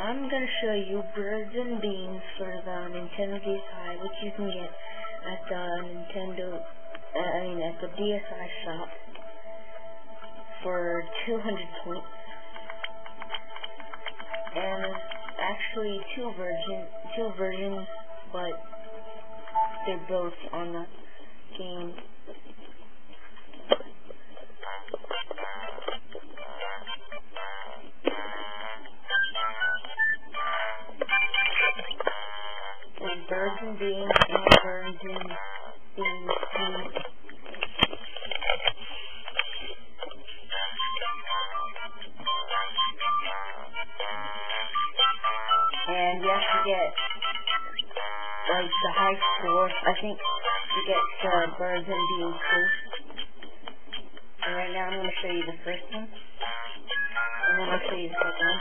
I'm going to show you birds and beans for the Nintendo DSi, which you can get at the at the DSi Shop for 200 points. And there's actually two versions, but they're both on the game. And birds and beans and birds and beans too. And you have to get like the high score, I think, to get the birds and beans first. And right now I'm going to show you the first one, and then I'll show you the second one.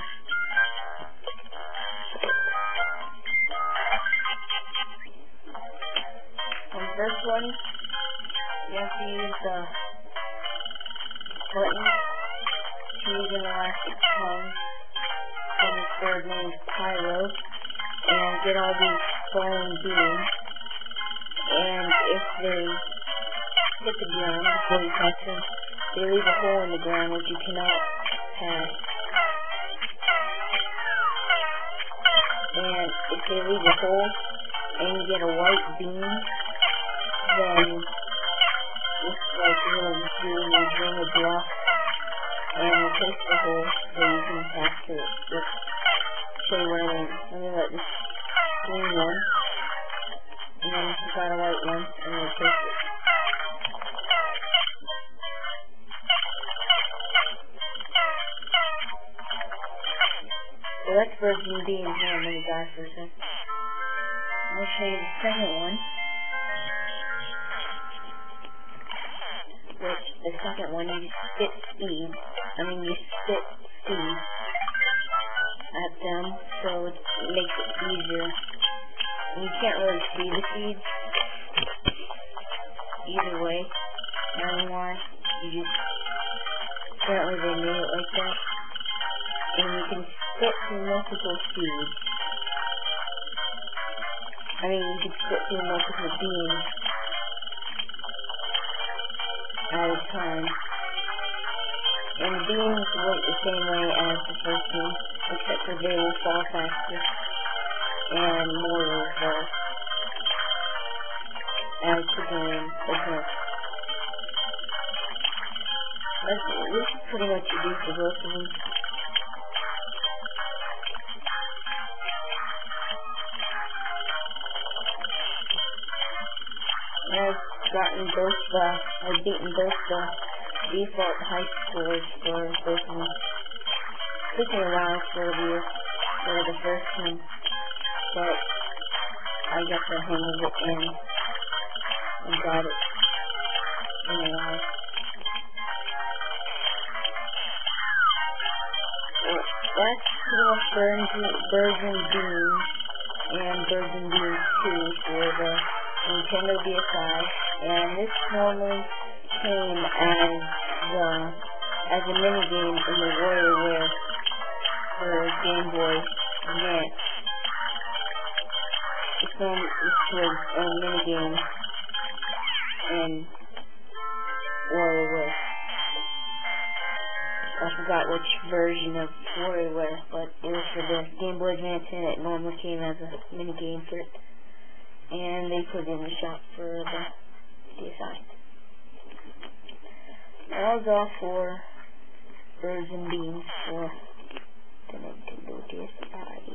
On the first one, you have to use the button, choose an elastic tongue, and the third one is pyro, and get all these falling beans. And if they hit the ground before you touch them, they leave a hole in the ground which you cannot pass. And if they leave a hole and you get a white bean, then it's like a little green or yellow block, and it takes the hole so you can pass through it. Just show you what I mean. Let me let this green one, and then you got a white one, and then take it. So that's birds and beans. Now I'm going to die for a second. I'm going to show you the second one. Which, the second one, you spit seed at them, so it makes it easier. And you can't really see the seeds either way. I don't know why. You just, apparently they made it like that. And you can spit through multiple seeds. You can spit through multiple beans at a time. And the beans work the same way as the first one, except for they will fall faster and more will fall as the game progresses. This is pretty much you do for both of them. I've beaten both the default high scores for both of them. Took me a while for the first one, but I got the hang of it and got it in a while. Well, that's pretty much birds and beans, and birds and beans 2 for the Nintendo DSi, and this normally came as a minigame in the WarioWare for Game Boy Advance. This was a minigame in WarioWare. I forgot which version of WarioWare, but it was for the Game Boy Advance, and it normally came as a minigame for it. And they put it in the shop for the DSi. That was all for birds and beans for the Nintendo DSi.